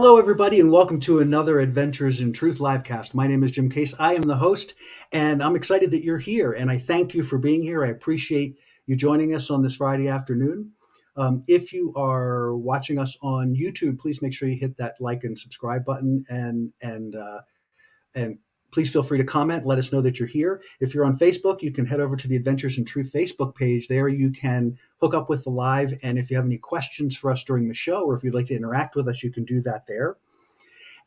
Hello, everybody, and welcome to another Adventures in Truth livecast. My name is Jim Case. I am the host, and I'm excited that you're here, and I thank you for being here. I appreciate you joining us on this Friday afternoon. If you are watching us on YouTube, please make sure you hit that like and subscribe button, and please feel free to comment. Let us know that you're here. If you're on Facebook, you can head over to the Adventures in Truth Facebook page. There you can hook up with the live. And if you have any questions for us during the show, or if you'd like to interact with us, you can do that there.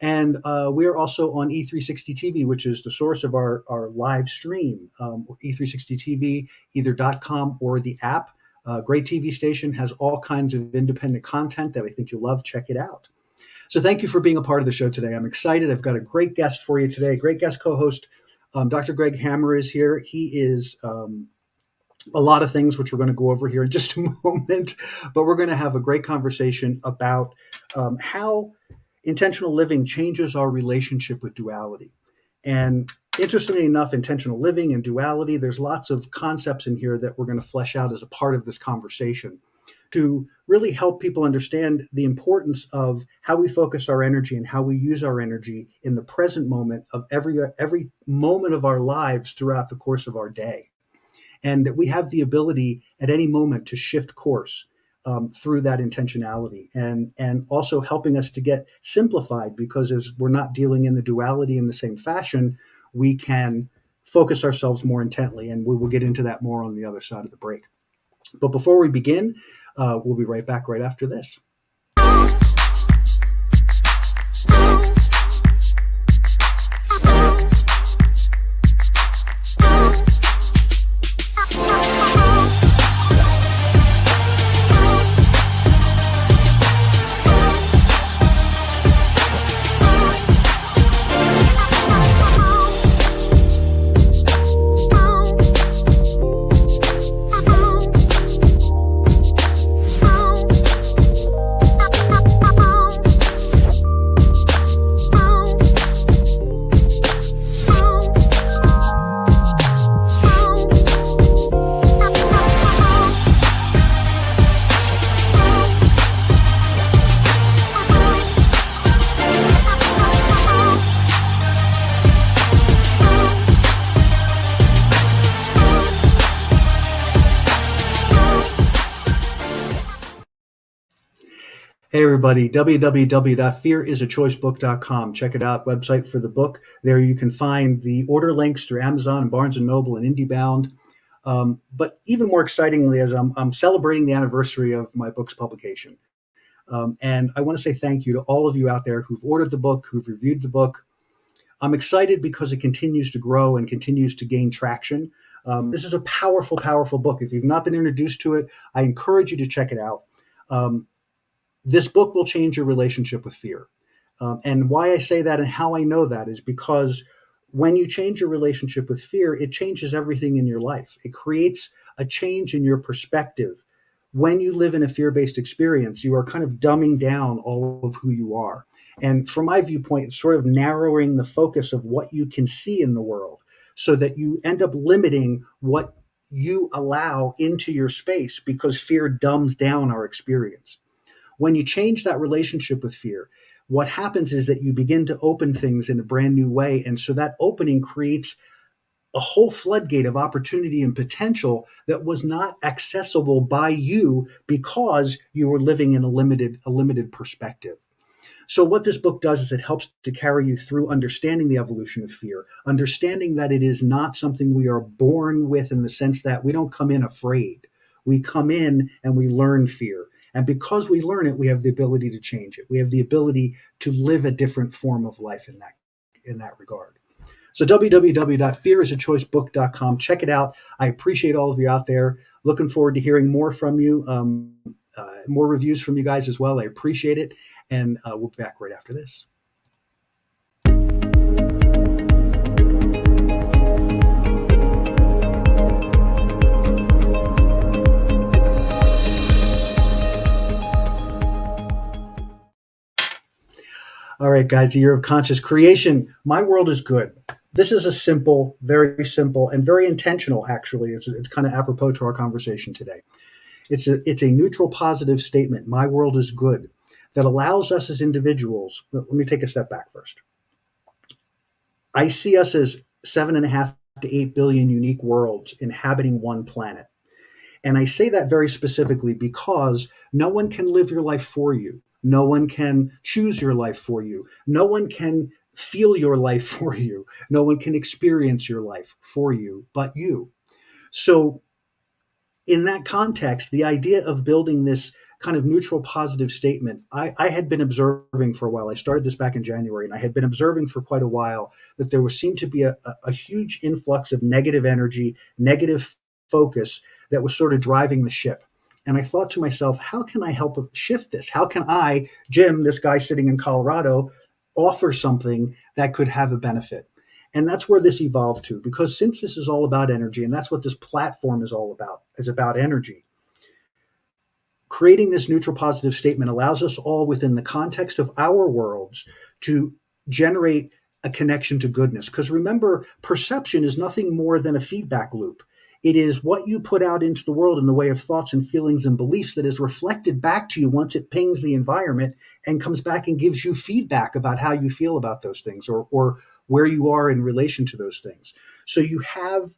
And we are also on E360 TV, which is the source of our live stream. E360 TV, either .com or the app. Great TV station, has all kinds of independent content that I think you'll love. Check it out. So thank you for being a part of the show today. I'm excited. I've got a great guest for you today, great guest co-host. Dr. Greg Hammer is here. He is a lot of things, which we're going to go over here in just a moment, but we're going to have a great conversation about how intentional living changes our relationship with duality. And interestingly enough, intentional living and duality, there's lots of concepts in here that we're going to flesh out as a part of this conversation to really help people understand the importance of how we focus our energy and how we use our energy in the present moment of every moment of our lives throughout the course of our day. And that we have the ability at any moment to shift course through that intentionality, and also helping us to get simplified, because as we're not dealing in the duality in the same fashion, we can focus ourselves more intently. And we will get into that more on the other side of the break. But before we begin, we'll be right back right after this. Hey everybody, www.fearisachoicebook.com. Check it out, website for the book. There you can find the order links through Amazon and Barnes & Noble and IndieBound. But even more excitingly, as I'm celebrating the anniversary of my book's publication. And I want to say thank you to all of you out there who've ordered the book, who've reviewed the book. I'm excited because it continues to grow and continues to gain traction. This is a powerful, powerful book. If you've not been introduced to it, I encourage you to check it out. This book will change your relationship with fear. And why I say that and how I know that is because when you change your relationship with fear, it changes everything in your life. It creates a change in your perspective. When you live in a fear-based experience, you are kind of dumbing down all of who you are. And from my viewpoint, it's sort of narrowing the focus of what you can see in the world so that you end up limiting what you allow into your space, because fear dumbs down our experience. When you change that relationship with fear, what happens is that you begin to open things in a brand new way. And so that opening creates a whole floodgate of opportunity and potential that was not accessible by you because you were living in a limited perspective. So what this book does is it helps to carry you through understanding the evolution of fear, understanding that it is not something we are born with, in the sense that we don't come in afraid. We come in and we learn fear. And because we learn it, we have the ability to change it. We have the ability to live a different form of life in that regard. So www.fearisachoicebook.com. Check it out. I appreciate all of you out there. Looking forward to hearing more from you, more reviews from you guys as well. I appreciate it. And we'll be back right after this. All right, guys, the year of conscious creation. My world is good. This is a simple, very simple, and very intentional, actually. It's kind of apropos to our conversation today. It's a neutral, positive statement. My world is good. that allows us as individuals. Let me take a step back first. I see us as 7.5 to 8 billion unique worlds inhabiting one planet. And I say that very specifically because no one can live your life for you. No one can choose your life for you. No one can feel your life for you. No one can experience your life for you but you. So, in that context, the idea of building this kind of neutral positive statement, I had been observing for a while. I started this back in January, and I had been observing for quite a while that there seemed to be a huge influx of negative energy, negative focus that was sort of driving the ship. And I thought to myself, how can I help shift this? How can I, Jim, this guy sitting in Colorado, offer something that could have a benefit? And that's where this evolved to, because since this is all about energy, and that's what this platform is all about, is about energy, creating this neutral positive statement allows us all within the context of our worlds to generate a connection to goodness. Because remember, perception is nothing more than a feedback loop. It is what you put out into the world in the way of thoughts and feelings and beliefs that is reflected back to you once it pings the environment and comes back and gives you feedback about how you feel about those things, or where you are in relation to those things. So you have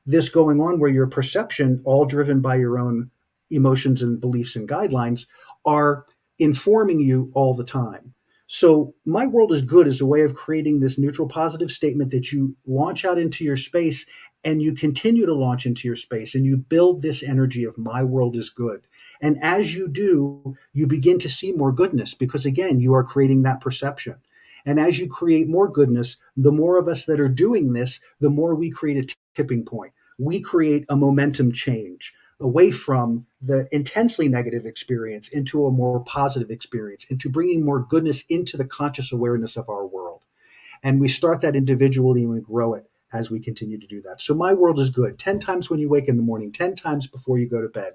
this going on where your perception, all driven by your own emotions and beliefs and guidelines, are informing you all the time. So my world is good as a way of creating this neutral positive statement that you launch out into your space, and you continue to launch into your space, and you build this energy of my world is good. And as you do, you begin to see more goodness, because again, you are creating that perception. And as you create more goodness, the more of us that are doing this, the more we create a tipping point. We create a momentum change away from the intensely negative experience into a more positive experience, into bringing more goodness into the conscious awareness of our world. And we start that individually, and we grow it as we continue to do that. So my world is good 10 times when you wake in the morning, 10 times before you go to bed.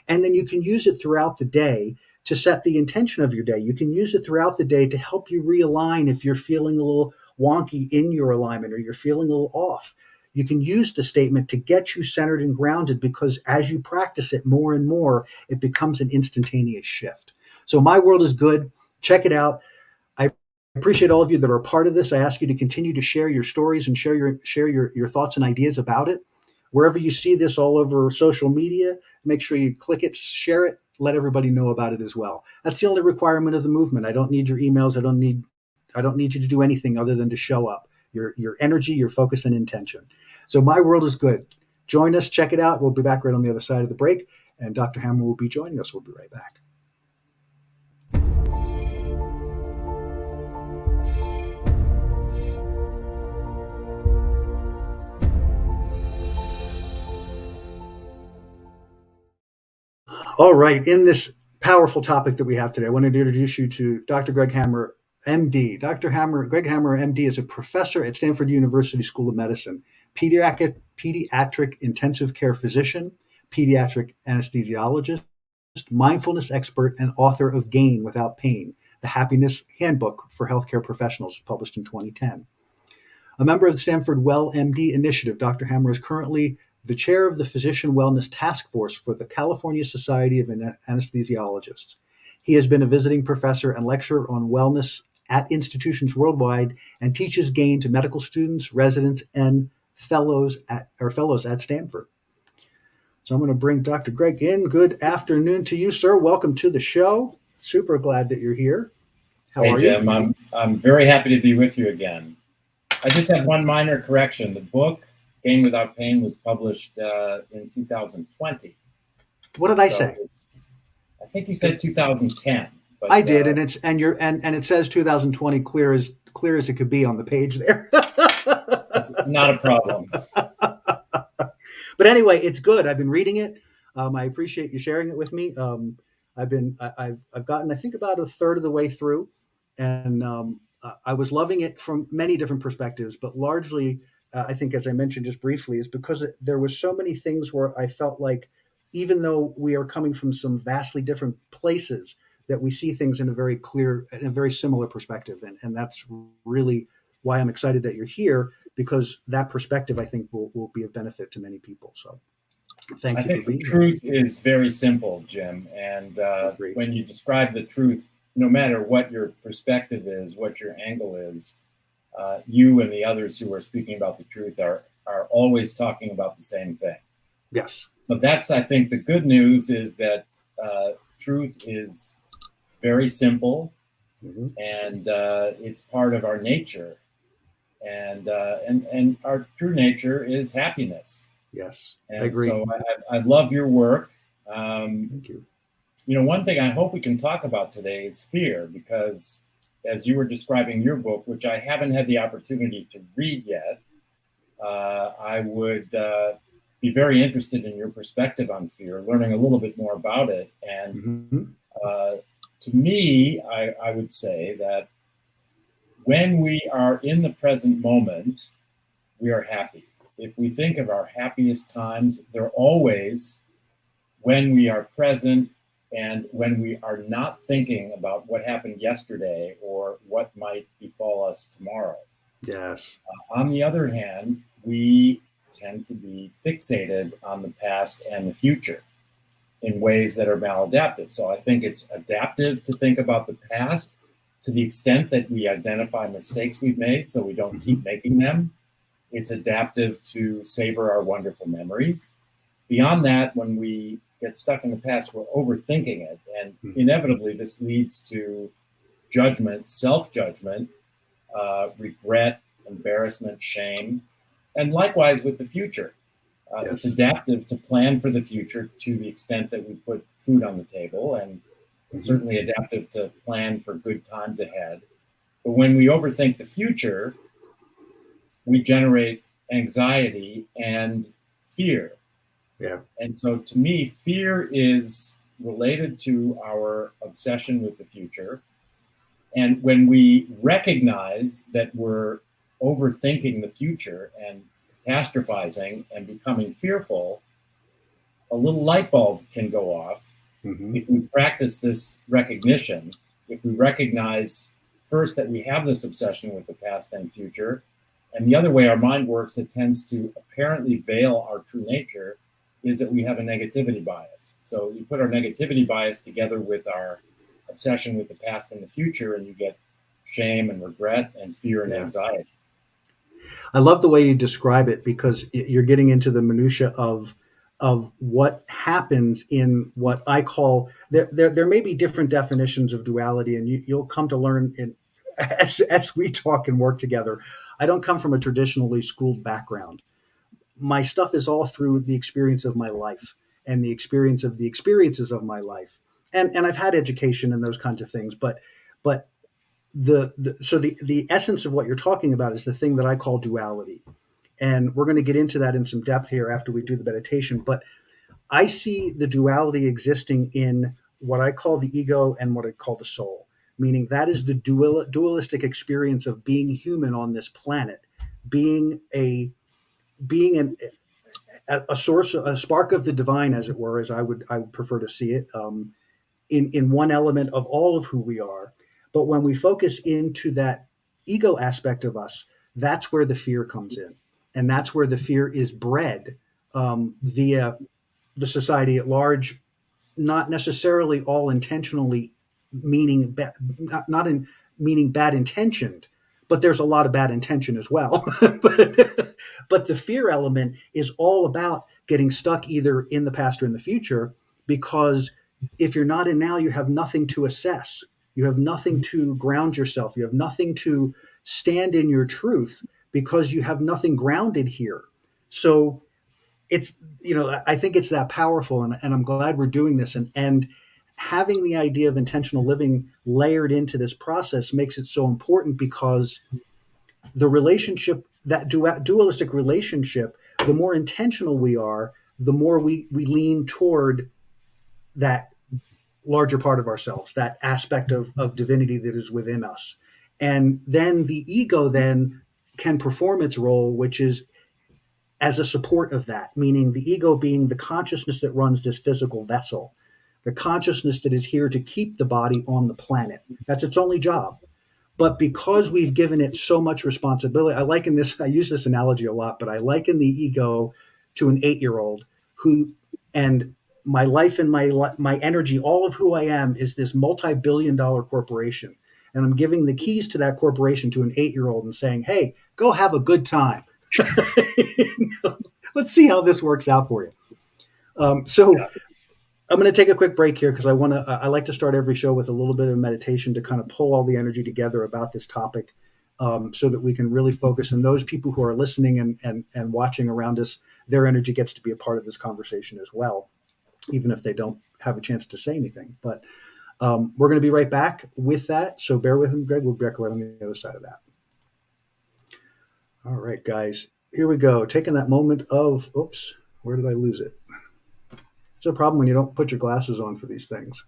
And then you can use it throughout the day to set the intention of your day. You can use it throughout the day to help you realign if you're feeling a little wonky in your alignment, or you're feeling a little off. You can use the statement to get you centered and grounded, because as you practice it more and more, it becomes an instantaneous shift. So my world is good. Check it out. I appreciate all of you that are a part of this. I ask you to continue to share your stories and share your thoughts and ideas about it. Wherever you see this all over social media, make sure you click it, share it, let everybody know about it as well. That's the only requirement of the movement. I don't need your emails. I don't need you to do anything other than to show up. Your energy, your focus, and intention. So my world is good. Join us, check it out. We'll be back right on the other side of the break, and Dr. Hammer will be joining us. We'll be right back. All right, in this powerful topic that we have today, I wanted to introduce you to Dr. Greg Hammer, MD. Greg Hammer, MD, is a professor at Stanford University School of Medicine, pediatric intensive care physician, pediatric anesthesiologist, mindfulness expert, and author of Gain Without Pain, the Happiness Handbook for Healthcare Professionals, published in 2010. A member of the Stanford WellMD initiative, Dr. Hammer is currently the chair of the Physician Wellness Task Force for the California Society of Anesthesiologists. He has been a visiting professor and lecturer on wellness at institutions worldwide, and teaches Gain to medical students, residents, and fellows at Stanford. So I'm going to bring Dr. Greg in. Good afternoon to you, sir. Welcome to the show. Super glad that you're here. How are you? Hey, Jim. I'm very happy to be with you again. I just have one minor correction. The book, Gain Without Pain, was published in 2020. What did I say? I think you said 2010. But, I did, and it says 2020 clear as it could be on the page there. That's not a problem. But anyway, it's good. I've been reading it. I appreciate you sharing it with me. I've gotten, I think, about a third of the way through, and I was loving it from many different perspectives. But largely, I think, as I mentioned just briefly, is because there was so many things where I felt like, even though we are coming from some vastly different places, that we see things in a very clear, in a very similar perspective. And that's really why I'm excited that you're here, because that perspective, I think, will be of benefit to many people. So thank you. I think the truth is very simple, Jim. And when you describe the truth no matter what your perspective is, what your angle is, you and the others who are speaking about the truth are always talking about the same thing. Yes. So that's, I think, the good news is that truth is very simple, and it's part of our nature, and our true nature is happiness. Yes, and I agree. So I love your work. Thank you. One thing I hope we can talk about today is fear, because as you were describing your book, which I haven't had the opportunity to read yet, I would be very interested in your perspective on fear, learning a little bit more about it. And to me, I would say that when we are in the present moment, we are happy. If we think of our happiest times, they're always when we are present and when we are not thinking about what happened yesterday or what might befall us tomorrow. Yes. On the other hand, we tend to be fixated on the past and the future in ways that are maladaptive. So I think it's adaptive to think about the past to the extent that we identify mistakes we've made so we don't keep making them. It's adaptive to savor our wonderful memories. Beyond that, when we get stuck in the past, we're overthinking it. And inevitably, this leads to judgment, self-judgment, regret, embarrassment, shame, and likewise with the future. It's adaptive to plan for the future to the extent that we put food on the table, and it's certainly adaptive to plan for good times ahead. But when we overthink the future, we generate anxiety and fear. Yeah. And so to me, fear is related to our obsession with the future. And when we recognize that we're overthinking the future and catastrophizing and becoming fearful, a little light bulb can go off if we practice this recognition. If we recognize first that we have this obsession with the past and future, and the other way our mind works, it tends to apparently veil our true nature, is that we have a negativity bias. So you put our negativity bias together with our obsession with the past and the future, and you get shame and regret and fear and anxiety. I love the way you describe it, because you're getting into the minutia of what happens in what I call there may be different definitions of duality, and you'll come to learn as we talk and work together. I don't come from a traditionally schooled background. My stuff is all through the experience of my life and the experience of the experiences of my life, and I've had education and those kinds of things, but the essence of what you're talking about is the thing that I call duality. And we're going to get into that in some depth here after we do the meditation. But I see the duality existing in what I call the ego and what I call the soul, meaning that is the dualistic experience of being human on this planet, being a source, a spark of the divine, as it were, as I would prefer to see it, in one element of all of who we are. But when we focus into that ego aspect of us, that's where the fear comes in. And that's where the fear is bred via the society at large, not necessarily all intentionally meaning meaning bad intentioned, but there's a lot of bad intention as well. but the fear element is all about getting stuck either in the past or in the future, because if you're not in now, you have nothing to assess. You have nothing to ground yourself. You have nothing to stand in your truth, because you have nothing grounded here. So it's, I think it's that powerful, and I'm glad we're doing this. And having the idea of intentional living layered into this process makes it so important, because the relationship, that dualistic relationship, the more intentional we are, the more we lean toward that larger part of ourselves, that aspect of divinity that is within us. And then the ego then can perform its role, which is as a support of that, meaning the ego being the consciousness that runs this physical vessel, the consciousness that is here to keep the body on the planet. That's its only job. But because we've given it so much responsibility, I use this analogy a lot, but I liken the ego to an 8-year-old and my life and my energy, all of who I am, is this multi-billion-dollar corporation, and I'm giving the keys to that corporation to an 8-year-old and saying, "Hey, go have a good time." Let's see how this works out for you. So Yeah. I'm going to take a quick break here because I like to start every show with a little bit of meditation to kind of pull all the energy together about this topic, so that we can really focus. And those people who are listening and watching around us, their energy gets to be a part of this conversation as well, even if they don't have a chance to say anything. But we're going to be right back with that. So bear with me, Greg. We'll be back right on the other side of that. All right, guys, here we go. Taking that moment of, oops, where did I lose it? It's a problem when you don't put your glasses on for these things.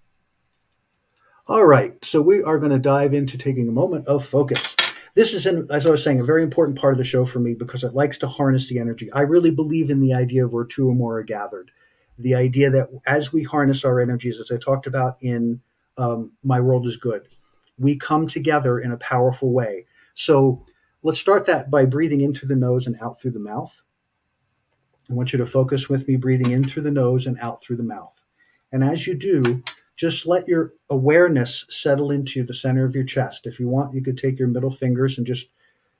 All right, so we are going to dive into taking a moment of focus. This is, as I was saying, a very important part of the show for me because it likes to harness the energy. I really believe in the idea of where two or more are gathered. The idea that as we harness our energies, as I talked about in My World is Good, we come together in a powerful way. So let's start that by breathing in through the nose and out through the mouth. I want you to focus with me, breathing in through the nose and out through the mouth. And as you do, just let your awareness settle into the center of your chest. If you want, you could take your middle fingers and just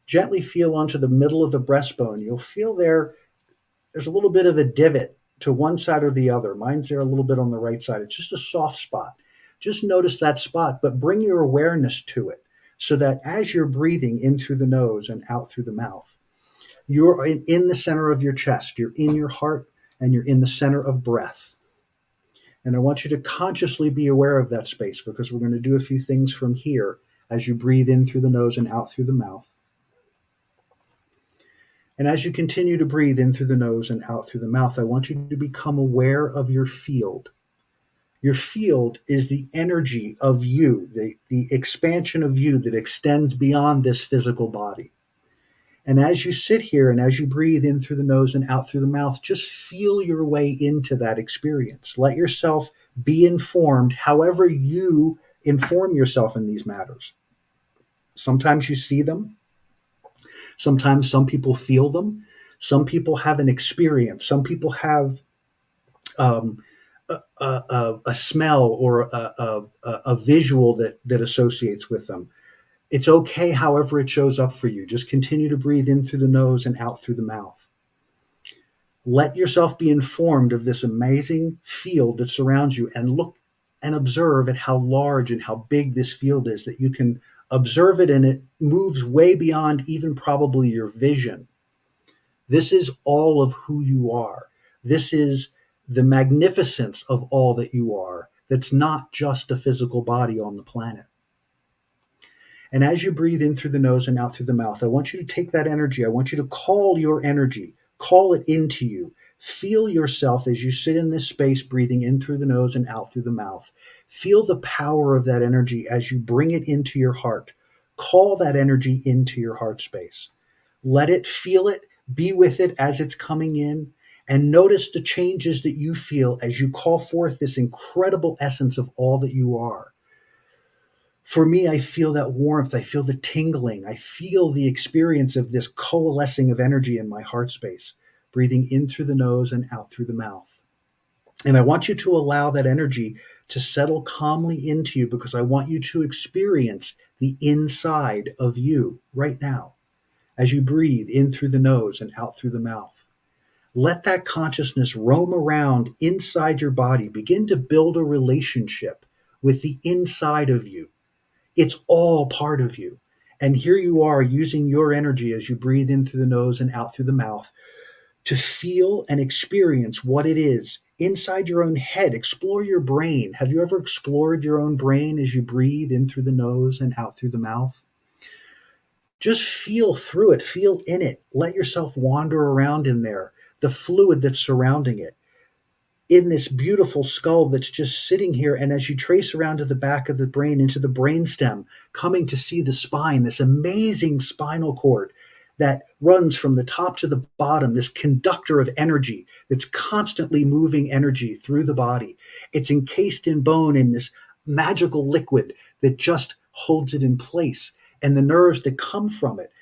gently feel onto the middle of the breastbone. You'll feel there's a little bit of a divot to one side or the other. Mine's there a little bit on the right side. It's just a soft spot. Just notice that spot, but bring your awareness to it so that as you're breathing in through the nose and out through the mouth, you're in the center of your chest, you're in your heart, and you're in the center of breath. And I want you to consciously be aware of that space because we're going to do a few things from here as you breathe in through the nose and out through the mouth. And as you continue to breathe in through the nose and out through the mouth, I want you to become aware of your field. Your field is the energy of you, the expansion of you that extends beyond this physical body. And as you sit here and as you breathe in through the nose and out through the mouth, just feel your way into that experience. Let yourself be informed however you inform yourself in these matters. Sometimes you see them. Sometimes some people feel them. Some people have an experience. Some people have um, a smell or a visual that associates with them. It's okay however it shows up for you. Just continue to breathe in through the nose and out through the mouth. Let yourself be informed of this amazing field that surrounds you and look and observe at how large and how big this field is, that you can observe it and it moves way beyond even probably your vision. This is all of who you are. This is the magnificence of all that you are. That's not just a physical body on the planet. And as you breathe in through the nose and out through the mouth, I want you to take that energy. I want you to call your energy, call it into you. Feel yourself as you sit in this space, breathing in through the nose and out through the mouth. Feel the power of that energy as you bring it into your heart. Call that energy into your heart space. Let it, feel it, be with it as it's coming in, and notice the changes that you feel as you call forth this incredible essence of all that you are. For me, I feel that warmth. I feel the tingling. I feel the experience of this coalescing of energy in my heart space, breathing in through the nose and out through the mouth. And I want you to allow that energy to settle calmly into you because I want you to experience the inside of you right now as you breathe in through the nose and out through the mouth. Let that consciousness roam around inside your body. Begin to build a relationship with the inside of you. It's all part of you. And here you are using your energy as you breathe in through the nose and out through the mouth to feel and experience what it is inside your own head. Explore your brain. Have you ever explored your own brain as you breathe in through the nose and out through the mouth? Just feel through it, feel in it. Let yourself wander around in there, the fluid that's surrounding it, in this beautiful skull that's just sitting here. And as you trace around to the back of the brain, into the brainstem, coming to see the spine, this amazing spinal cord that runs from the top to the bottom, this conductor of energy that's constantly moving energy through the body. It's encased in bone in this magical liquid that just holds it in place. And the nerves that come from it,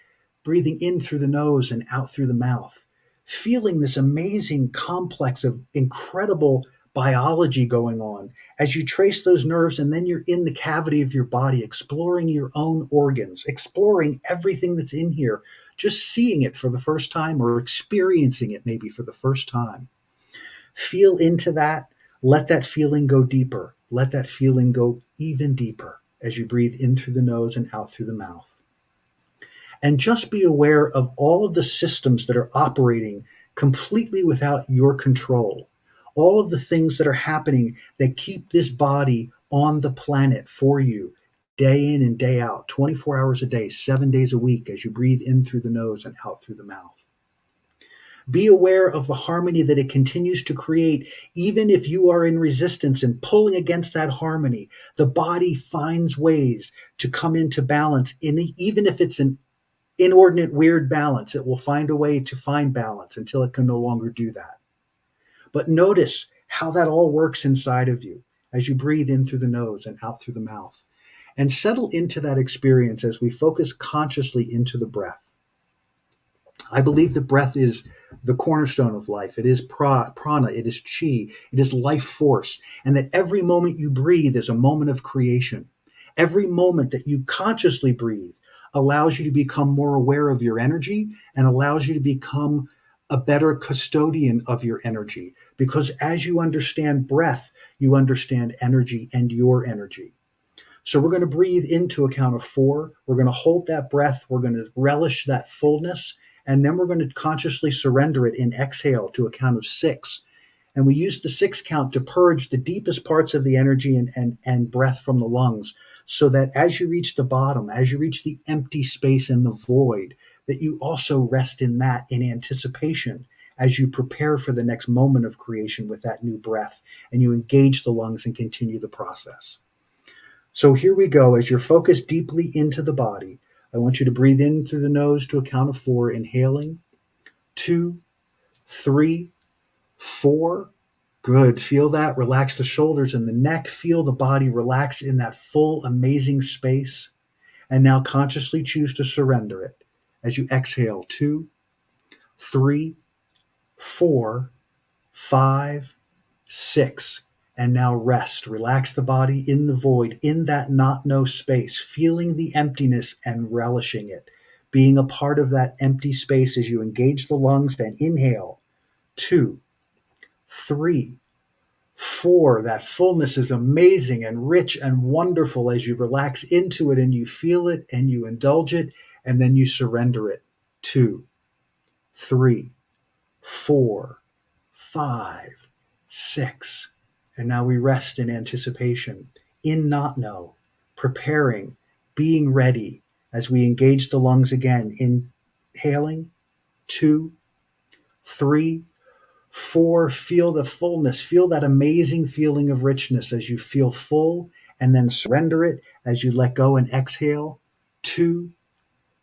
breathing in through the nose and out through the mouth, feeling this amazing complex of incredible biology going on as you trace those nerves, and then you're in the cavity of your body, exploring your own organs, exploring everything that's in here, just seeing it for the first time or experiencing it maybe for the first time. Feel into that. Let that feeling go deeper. Let that feeling go even deeper as you breathe in through the nose and out through the mouth. And just be aware of all of the systems that are operating completely without your control. All of the things that are happening that keep this body on the planet for you, day in and day out, 24 hours a day, 7 days a week, as you breathe in through the nose and out through the mouth. Be aware of the harmony that it continues to create. Even if you are in resistance and pulling against that harmony, the body finds ways to come into balance. Even if it's an inordinate, weird balance, it will find a way to find balance until it can no longer do that. But notice how that all works inside of you as you breathe in through the nose and out through the mouth. And settle into that experience as we focus consciously into the breath. I believe the breath is the cornerstone of life. It is prana, it is chi, it is life force. And that every moment you breathe is a moment of creation. Every moment that you consciously breathe allows you to become more aware of your energy and allows you to become a better custodian of your energy. Because as you understand breath, you understand energy and your energy. So we're going to breathe into a count of 4. We're going to hold that breath. We're going to relish that fullness. And then we're going to consciously surrender it in exhale to a count of 6. And we use the 6 count to purge the deepest parts of the energy and breath from the lungs, so that as you reach the bottom, as you reach the empty space and the void, that you also rest in that in anticipation as you prepare for the next moment of creation with that new breath, and you engage the lungs and continue the process. So here we go. As you're focused deeply into the body, I want you to breathe in through the nose to a count of 4, inhaling. 2, 3, 4. Good. Feel that. Relax the shoulders and the neck. Feel the body relax in that full, amazing space. And now consciously choose to surrender it as you exhale. 2, 3, 4, 5, 6. And now rest. Relax the body in the void, in that not-no space, feeling the emptiness and relishing it, being a part of that empty space as you engage the lungs and inhale. 2, 3, 4. That fullness is amazing and rich and wonderful as you relax into it and you feel it and you indulge it and then you surrender it. 2, 3, 4, 5, 6. And now we rest in anticipation, in not know, preparing, being ready as we engage the lungs again. Inhaling, 2, 3, 4. Feel the fullness. Feel that amazing feeling of richness as you feel full, and then surrender it as you let go and exhale. 2,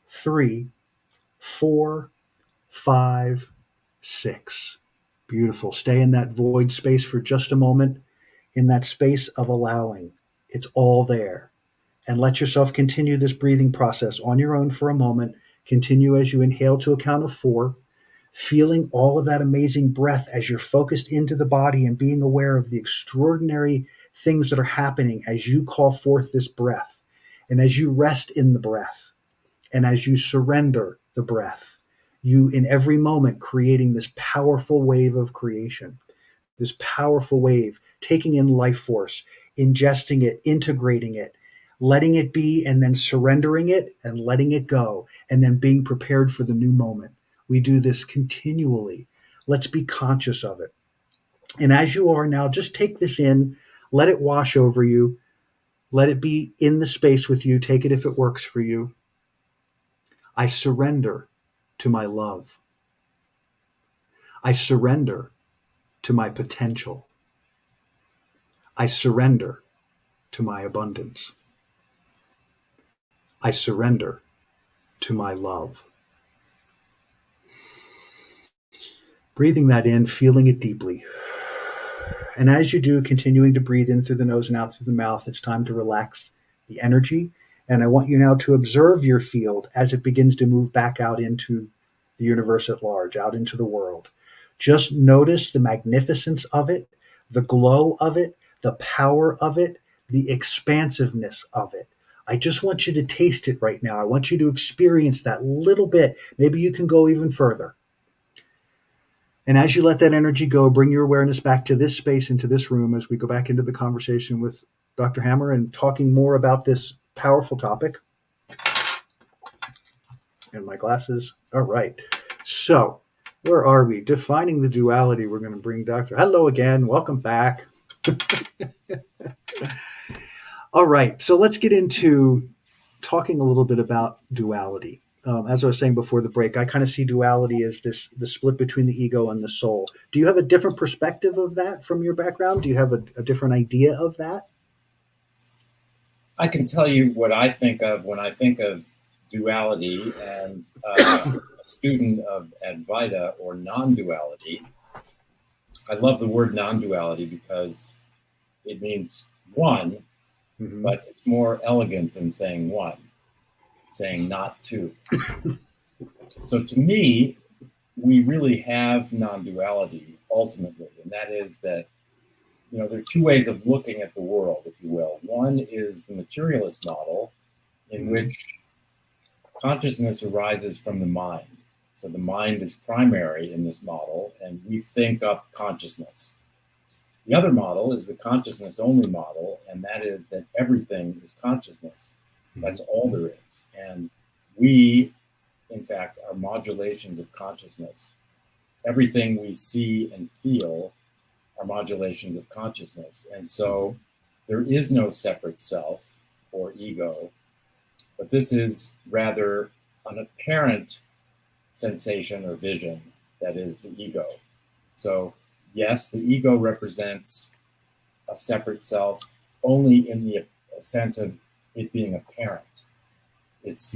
3, 4, 5, 6. Beautiful. Stay in that void space for just a moment, in that space of allowing. It's all there. And let yourself continue this breathing process on your own for a moment. Continue as you inhale to a count of 4, feeling all of that amazing breath as you're focused into the body and being aware of the extraordinary things that are happening as you call forth this breath. And as you rest in the breath, and as you surrender the breath, you in every moment creating this powerful wave of creation, this powerful wave, taking in life force, ingesting it, integrating it, letting it be, and then surrendering it and letting it go, and then being prepared for the new moment. We do this continually. Let's be conscious of it. And as you are now, just take this in, let it wash over you, let it be in the space with you. Take it if it works for you. I surrender to my love. I surrender to my potential. I surrender to my abundance. I surrender to my love. Breathing that in, feeling it deeply. And as you do, continuing to breathe in through the nose and out through the mouth, it's time to relax the energy. And I want you now to observe your field as it begins to move back out into the universe at large, out into the world. Just notice the magnificence of it. the glow of it, the power of it, the expansiveness of it. I just want you to taste it right now. I want you to experience that little bit. Maybe you can go even further. And as you let that energy go, bring your awareness back to this space, into this room, as we go back into the conversation with Dr. Hammer and talking more about this powerful topic. And my glasses. All right. So, where are we? Defining the duality. We're going to bring Dr. Hello again. Welcome back. All right. So, let's get into talking a little bit about duality. As I was saying before the break, I kind of see duality as the split between the ego and the soul. Do you have a different perspective of that from your background? Do you have a different idea of that? I can tell you what I think of when I think of duality, and a student of Advaita, or non-duality. I love the word non-duality because it means one, but it's more elegant than saying one, saying not two. So to me, we really have non-duality ultimately, and that is that, there are two ways of looking at the world, if you will. One is the materialist model, in which consciousness arises from the mind. So the mind is primary in this model, and we think up consciousness. The other model is the consciousness-only model, and that is that everything is consciousness. That's all there is. And we, in fact, are modulations of consciousness. Everything we see and feel are modulations of consciousness. And so there is no separate self or ego, but this is rather an apparent sensation or vision that is the ego. So yes, the ego represents a separate self only in the sense of it being apparent. It's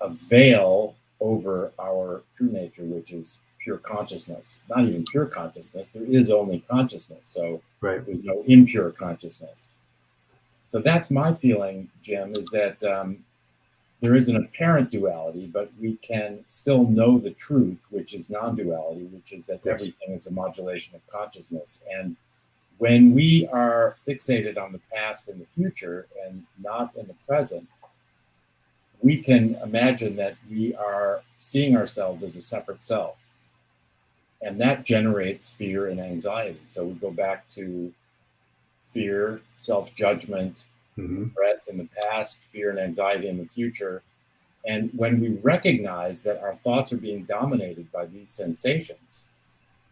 a veil over our true nature, which is pure consciousness. Not even pure consciousness. There is only consciousness. So there's no impure consciousness. So that's my feeling, Jim, is that there is an apparent duality, but we can still know the truth, which is non-duality, which is that everything is a modulation of consciousness. And when we are fixated on the past and the future and not in the present, we can imagine that we are seeing ourselves as a separate self. And that generates fear and anxiety. So we go back to fear, self-judgment, regret in the past, fear and anxiety in the future. And when we recognize that our thoughts are being dominated by these sensations,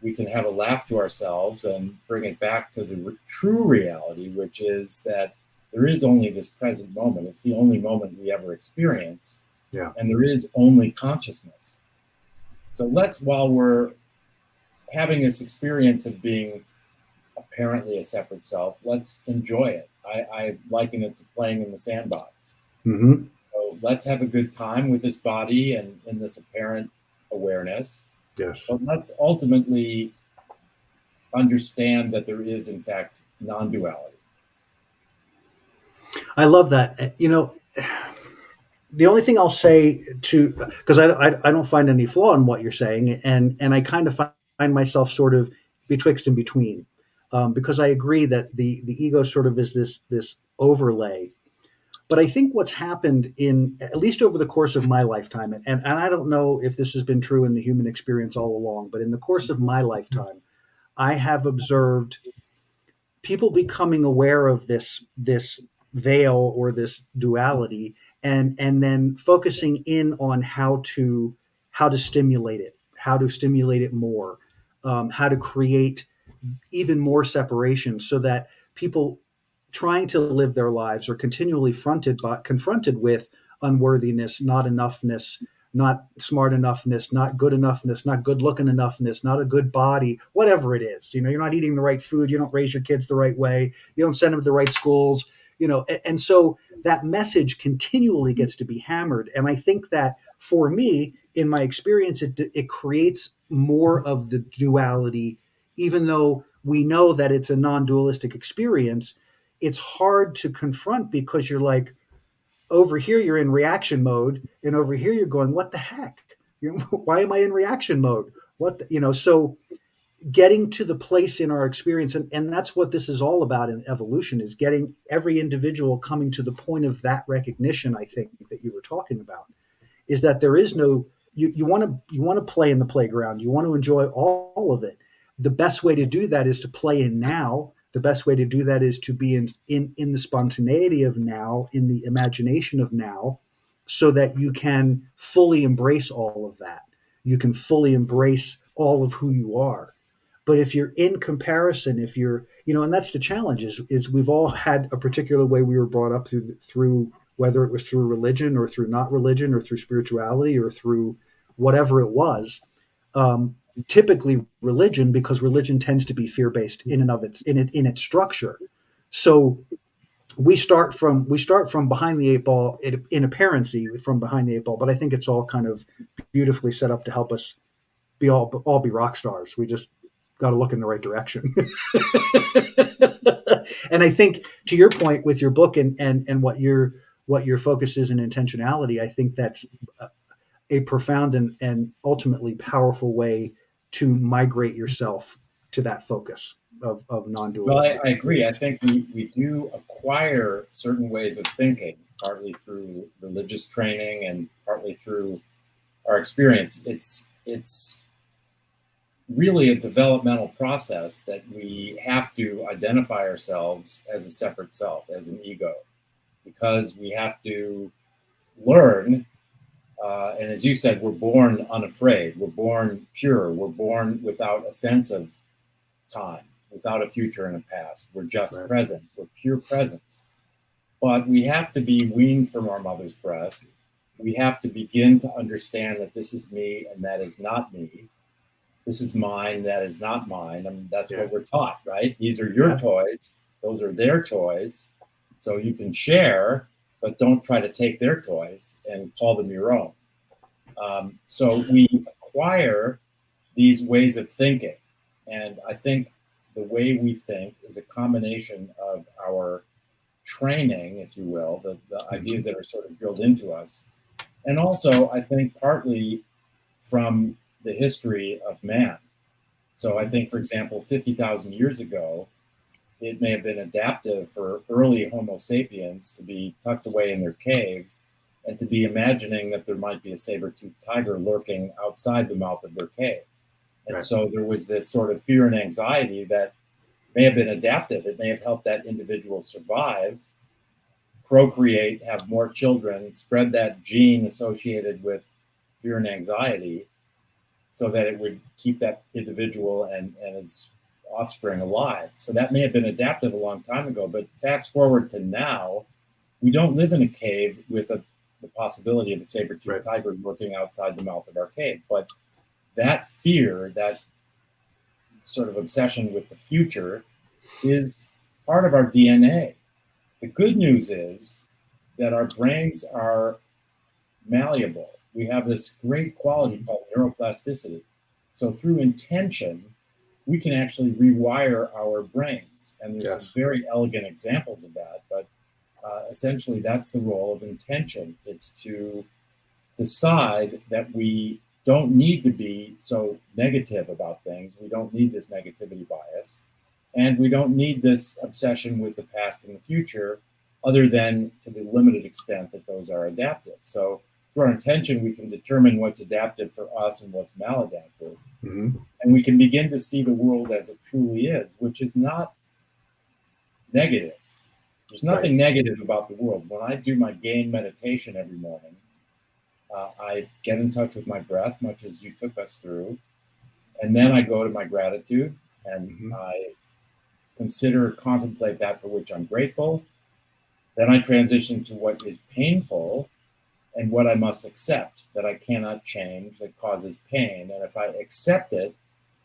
we can have a laugh to ourselves and bring it back to the true reality, which is that there is only this present moment. It's the only moment we ever experience. Yeah. And there is only consciousness. So while we're having this experience of being apparently a separate self, let's enjoy it. I liken it to playing in the sandbox. So let's have a good time with this body and in this apparent awareness. Yes. But let's ultimately understand that there is, in fact, non-duality. I love that. The only thing I'll say because I don't find any flaw in what you're saying, and I kind of find myself sort of betwixt and between, because I agree that the ego sort of is this overlay. But I think what's happened at least over the course of my lifetime, and I don't know if this has been true in the human experience all along, but in the course of my lifetime, I have observed people becoming aware of this veil or this duality, and then focusing in on how to stimulate it more, how to create even more separation, so that people trying to live their lives are continually confronted with unworthiness, not enoughness, not smart enoughness, not good enoughness, not good looking enoughness, not a good body, whatever it is. You're not eating the right food, you don't raise your kids the right way, you don't send them to the right schools, and so that message continually gets to be hammered. And I think that for me, in my experience, it creates more of the duality, even though we know that it's a non-dualistic experience. It's hard to confront because you're like, over here you're in reaction mode, and over here you're going, what the heck? Why am I in reaction mode? So getting to the place in our experience, and that's what this is all about in evolution, is getting every individual coming to the point of that recognition, I think, that you were talking about, is that there is no, you want to play in the playground, you want to enjoy all of it. The best way to do that is to play in now. The best way to do that is to be in the spontaneity of now, in the imagination of now, so that you can fully embrace all of that. You can fully embrace all of who you are. But if you're in comparison, if you're, and that's the challenge, is we've all had a particular way we were brought up through whether it was through religion or through not religion or through spirituality or through whatever it was. Typically religion, because religion tends to be fear-based in and of its structure. So we start from behind the eight ball in apparency, from behind the eight ball, but I think it's all kind of beautifully set up to help us be rock stars. We just got to look in the right direction. And I think, to your point with your book and what your focus is in intentionality, I think that's a profound and ultimately powerful way to migrate yourself to that focus of non-dualistic. Well, I agree. I think we do acquire certain ways of thinking, partly through religious training and partly through our experience. It's really a developmental process that we have to identify ourselves as a separate self, as an ego, because we have to learn. And as you said, we're born unafraid. We're born pure. We're born without a sense of time, without a future and a past. We're just present. We're pure presence. But we have to be weaned from our mother's breast. We have to begin to understand that this is me and that is not me. This is mine, that is not mine. I mean, that's what we're taught, right? These are your toys. Those are their toys. So you can share, but don't try to take their toys and call them your own. So we acquire these ways of thinking. And I think the way we think is a combination of our training, if you will, the ideas that are sort of drilled into us. And also, I think partly from the history of man. So I think, for example, 50,000 years ago, it may have been adaptive for early Homo sapiens to be tucked away in their cave and to be imagining that there might be a saber-toothed tiger lurking outside the mouth of their cave. And so there was this sort of fear and anxiety that may have been adaptive. It may have helped that individual survive, procreate, have more children, spread that gene associated with fear and anxiety so that it would keep that individual and his offspring alive. So that may have been adaptive a long time ago, but fast forward to now, we don't live in a cave with the possibility of a saber-toothed tiger lurking outside the mouth of our cave. But that fear, that sort of obsession with the future, is part of our DNA. The good news is that our brains are malleable. We have this great quality called neuroplasticity. So through intention, we can actually rewire our brains. And there's some very elegant examples of that. But essentially, that's the role of intention. It's to decide that we don't need to be so negative about things. We don't need this negativity bias. And we don't need this obsession with the past and the future, other than to the limited extent that those are adaptive. So through our intention, we can determine what's adaptive for us and what's maladaptive. Mm-hmm. And we can begin to see the world as it truly is, which is not negative. There's nothing negative about the world. When I do my gain meditation every morning, I get in touch with my breath, much as you took us through. And then I go to my gratitude and I consider, contemplate that for which I'm grateful. Then I transition to what is painful and what I must accept, that I cannot change, that causes pain. And if I accept it,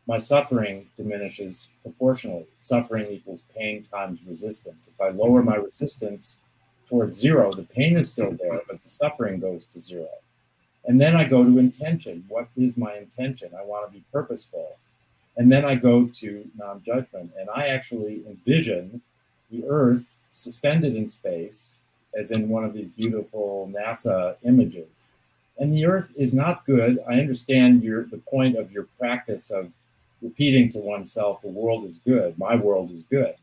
my suffering diminishes proportionally. Suffering equals pain times resistance. If I lower my resistance towards zero, the pain is still there, but the suffering goes to zero. And then I go to intention. What is my intention? I want to be purposeful. And then I go to non-judgment. And I actually envision the Earth suspended in space, as in one of these beautiful NASA images. And the Earth is not good. I understand the point of your practice of repeating to oneself, the world is good, my world is good.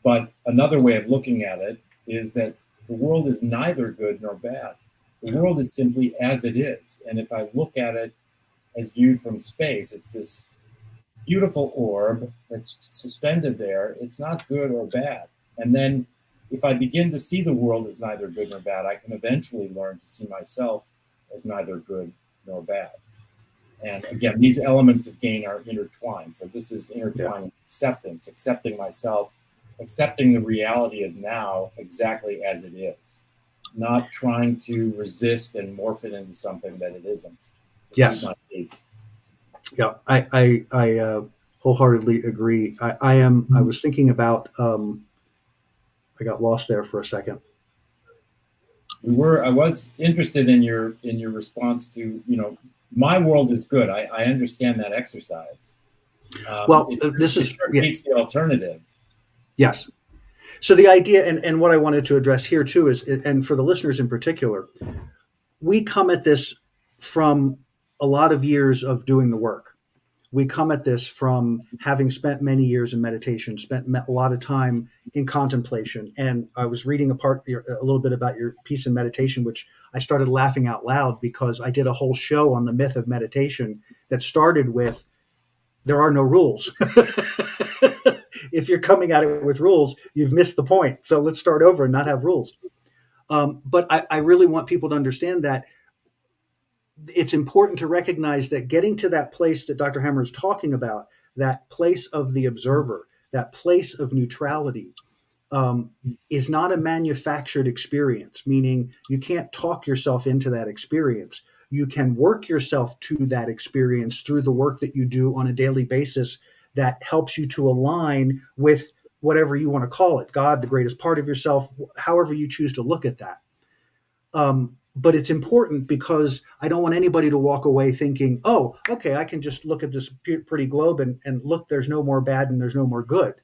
But another way of looking at it is that the world is neither good nor bad. The world is simply as it is. And if I look at it as viewed from space, it's this beautiful orb that's suspended there. It's not good or bad. And then if I begin to see the world as neither good nor bad, I can eventually learn to see myself as neither good nor bad. And again, these elements of gain are intertwined. So this is intertwined acceptance, accepting myself, accepting the reality of now exactly as it is, not trying to resist and morph it into something that it isn't. Yes. Yeah, I wholeheartedly agree. I was thinking about. I got lost there for a second. I was interested in your response to, my world is good. I understand that exercise. Well, this is repeats the alternative. Yes. So the idea, and what I wanted to address here too is, and for the listeners in particular, we come at this from a lot of years of doing the work. We come at this from having spent many years in meditation, spent a lot of time in contemplation. And I was reading a little bit about your piece in meditation, which I started laughing out loud because I did a whole show on the myth of meditation that started with, there are no rules. If you're coming at it with rules, you've missed the point. So let's start over and not have rules. But I really want people to understand that it's important to recognize that getting to that place that Dr. Hammer is talking about, that place of the observer, that place of neutrality, is not a manufactured experience, meaning you can't talk yourself into that experience. You can work yourself to that experience through the work that you do on a daily basis that helps you to align with whatever you want to call it, God, the greatest part of yourself, however you choose to look at that. But it's important because I don't want anybody to walk away thinking, oh, okay, I can just look at this pretty globe and look, there's no more bad and there's no more good.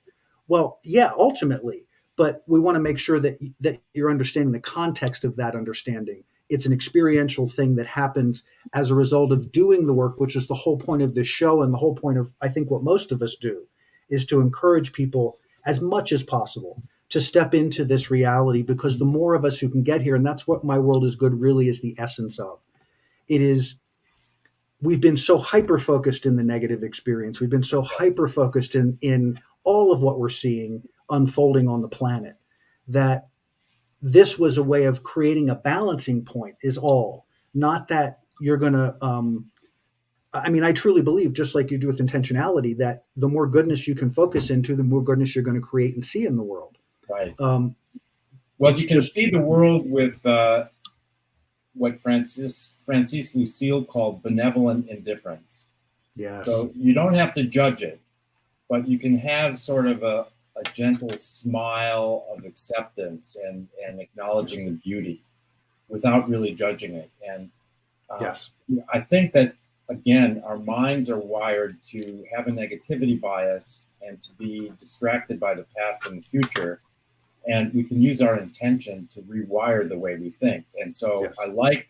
Well, yeah, ultimately, but we want to make sure that you're understanding the context of that understanding. It's an experiential thing that happens as a result of doing the work, which is the whole point of this show and the whole point of, I think, what most of us do is to encourage people as much as possible to step into this reality, because the more of us who can get here, and that's what my world is good really is the essence of. It is, we've been so hyper-focused in the negative experience. We've been so hyper-focused in all of what we're seeing unfolding on the planet that this was a way of creating a balancing point is all. Not that you're going to, I truly believe, just like you do with intentionality, that the more goodness you can focus into, the more goodness you're going to create and see in the world. Right. Well, you can see the world with what Francis Lucille called benevolent indifference. Yes. So you don't have to judge it, but you can have sort of a gentle smile of acceptance and acknowledging the beauty without really judging it. And yes, I think that, again, our minds are wired to have a negativity bias and to be distracted by the past and the future. And we can use our intention to rewire the way we think. And so yes. I like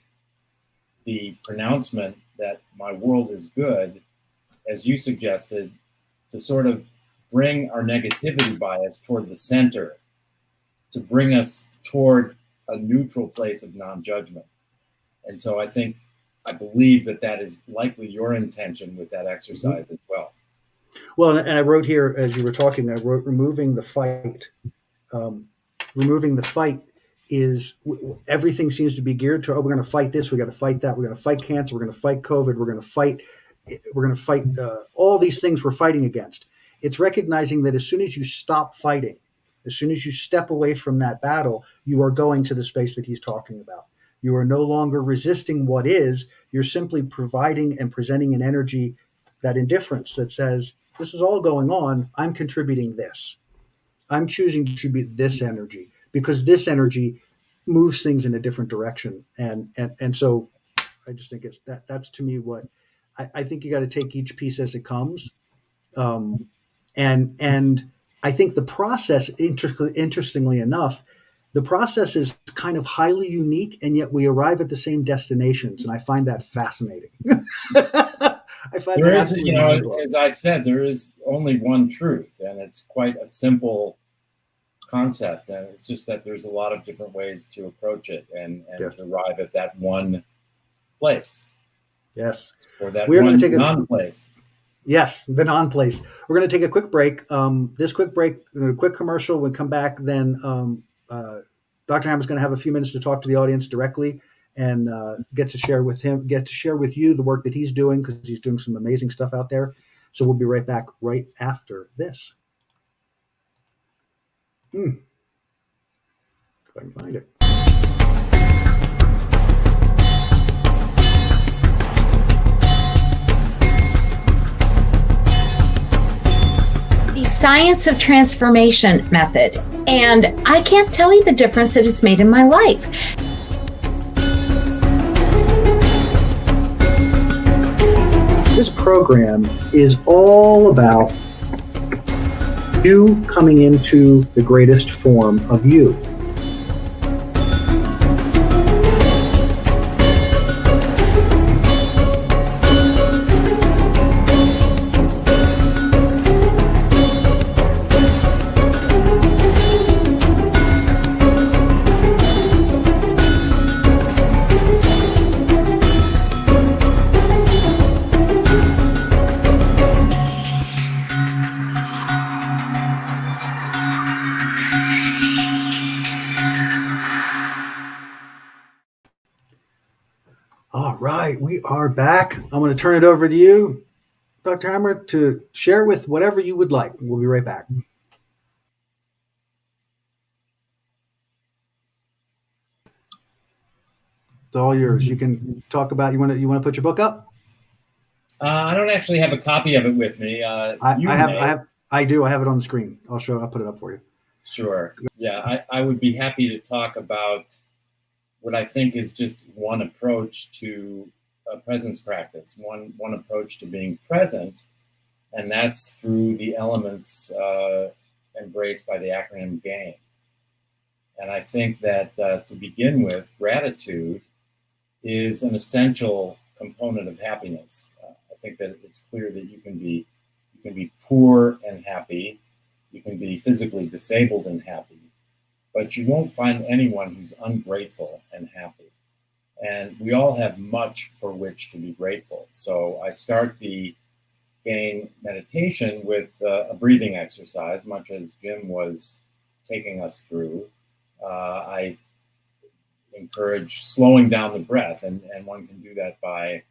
the pronouncement that my world is good, as you suggested, to sort of bring our negativity bias toward the center, to bring us toward a neutral place of non-judgment. And so I believe that is likely your intention with that exercise as well. Well, and I wrote here, as you were talking, I wrote removing the fight. Removing the fight is, everything seems to be geared to, oh, we're going to fight this, we got to fight that, we're going to fight cancer, we're going to fight COVID, we're going to fight all these things we're fighting against. It's recognizing that as soon as you stop fighting, as soon as you step away from that battle, you are going to the space that he's talking about. You are no longer resisting what is, you're simply providing and presenting an energy, that indifference that says, this is all going on, I'm contributing this. I'm choosing to contribute this energy because this energy moves things in a different direction. And so I just think that's to me what I think you got to take each piece as it comes. And I think the process, interestingly enough, the process is kind of highly unique, and yet we arrive at the same destinations. And I find that fascinating. I find There that is, absolutely mind blowing. as I said, there is only one truth, and it's quite a simple concept. And it's just that there's a lot of different ways to approach it and Yes. to arrive at that one place. Yes. Or that We're going one to take non-place. Yes, the non-place. We're going to take a quick break. This quick break, a quick commercial. When we come back, then Dr. Hammer's going to have a few minutes to talk to the audience directly and get to share with you the work that he's doing, because he's doing some amazing stuff out there. So we'll be right back right after this. If I can find it. The Science of Transformation method, and I can't tell you the difference that it's made in my life. This program is all about you coming into the greatest form of you. All right, we are back. I'm going to turn it over to you, Dr. Hammer, to share with whatever you would like. We'll be right back. It's all yours. You can talk about. You want to put your book up? I don't actually have a copy of it with me. I do. I have it on the screen. I'll put it up for you. Sure. Yeah, I would be happy to talk about what I think is just one approach to a presence practice, one approach to being present, and that's through the elements embraced by the acronym GAIN. And I think that to begin with, gratitude is an essential component of happiness. I think that it's clear that you can be poor and happy, you can be physically disabled and happy, but you won't find anyone who's ungrateful and happy. And we all have much for which to be grateful. So I start the GAIN meditation with a breathing exercise, much as Jim was taking us through. I encourage slowing down the breath, and one can do that by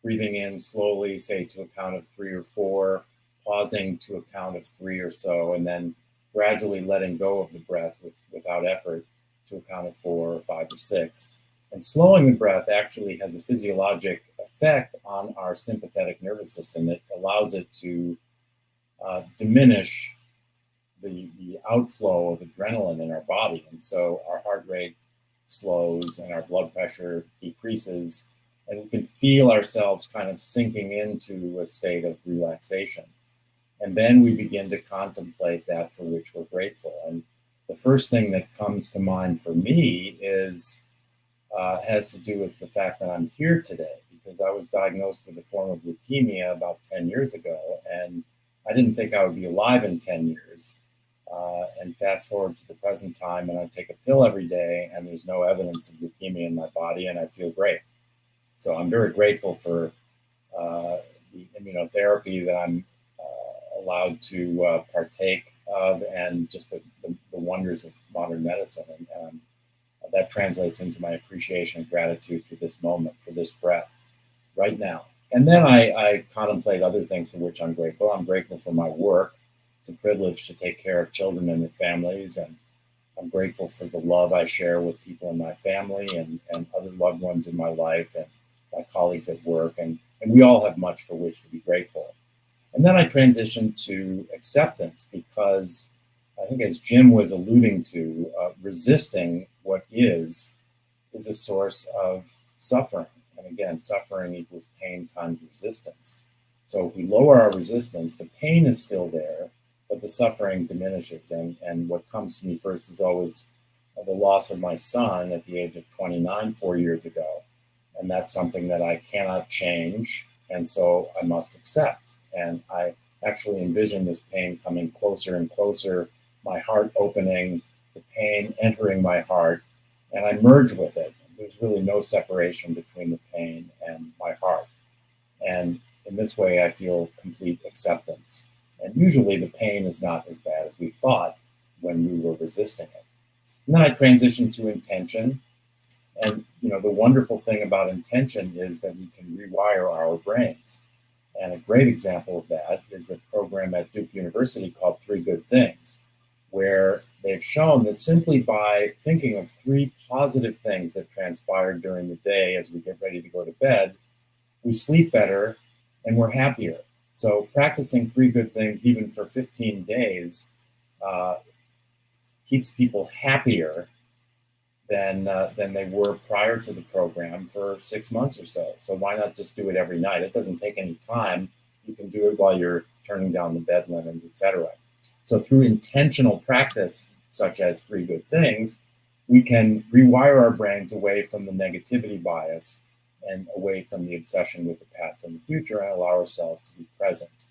breathing in slowly, say to a count of 3 or 4, pausing to a count of 3 or so, and then gradually letting go of the breath without effort to a count of 4 or 5 or 6. And slowing the breath actually has a physiologic effect on our sympathetic nervous system. It allows it to diminish the outflow of adrenaline in our body. And so our heart rate slows and our blood pressure decreases, and we can feel ourselves kind of sinking into a state of relaxation. And then we begin to contemplate that for which we're grateful. And the first thing that comes to mind for me has to do with the fact that I'm here today, because I was diagnosed with a form of leukemia about 10 years ago, and I didn't think I would be alive in 10 years. And fast forward to the present time, and I take a pill every day, and there's no evidence of leukemia in my body, and I feel great. So I'm very grateful for the immunotherapy that I'm allowed to partake of, and just the wonders of modern medicine. And that translates into my appreciation and gratitude for this moment, for this breath right now. And then I contemplate other things for which I'm grateful. I'm grateful for my work. It's a privilege to take care of children and their families, and I'm grateful for the love I share with people in my family and other loved ones in my life and my colleagues at work, and we all have much for which to be grateful. And then I transitioned to acceptance, because I think, as Jim was alluding to, resisting what is a source of suffering. And again, suffering equals pain times resistance. So if we lower our resistance, the pain is still there, but the suffering diminishes. And what comes to me first is always the loss of my son at the age of 29, 4 years ago. And that's something that I cannot change, And so I must accept. And I actually envision this pain coming closer and closer, my heart opening, the pain entering my heart, and I merge with it. There's really no separation between the pain and my heart. And in this way, I feel complete acceptance. And usually the pain is not as bad as we thought when we were resisting it. And then I transition to intention. And the wonderful thing about intention is that we can rewire our brains. And a great example of that is a program at Duke University called 3 Good Things, where they've shown that simply by thinking of 3 positive things that transpired during the day as we get ready to go to bed, we sleep better and we're happier. So practicing 3 good things, even for 15 days, keeps people happier than they were prior to the program for 6 months or so. So why not just do it every night? It doesn't take any time. You can do it while you're turning down the bed linens, etc. So through intentional practice, such as 3 good things, we can rewire our brains away from the negativity bias and away from the obsession with the past and the future, and allow ourselves to be present.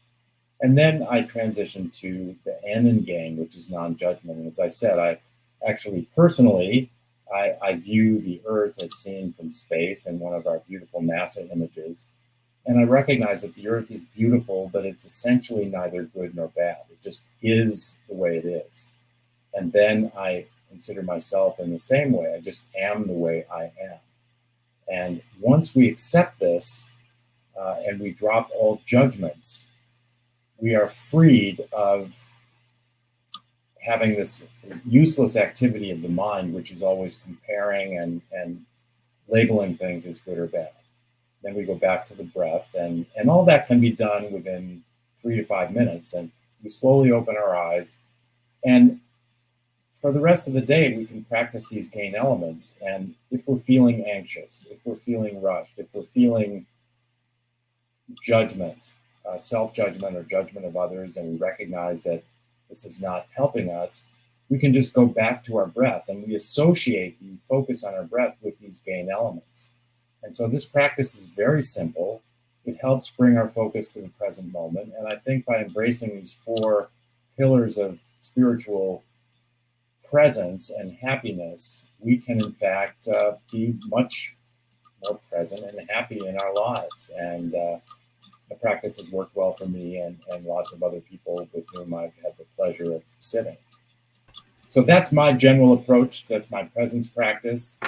And then I transition to the N in GAIN, which is non-judgment. And as I said, I actually personally, I view the Earth as seen from space in one of our beautiful NASA images. And I recognize that the Earth is beautiful, but it's essentially neither good nor bad. It just is the way it is. And then I consider myself in the same way. I just am the way I am. And once we accept this and we drop all judgments, we are freed of having this useless activity of the mind, which is always comparing and labeling things as good or bad. Then we go back to the breath, and all that can be done within 3 to 5 minutes. And we slowly open our eyes. And for the rest of the day, we can practice these GAIN elements. And if we're feeling anxious, if we're feeling rushed, if we're feeling judgment, self-judgment or judgment of others, and we recognize that this is not helping us, we can just go back to our breath, and we associate the focus on our breath with these GAIN elements. And so this practice is very simple. It helps bring our focus to the present moment. And I think by embracing these 4 pillars of spiritual presence and happiness, we can in fact be much more present and happy in our lives. And the practice has worked well for me and lots of other people with whom I've had the pleasure of sitting. So that's my general approach. That's my presence practice.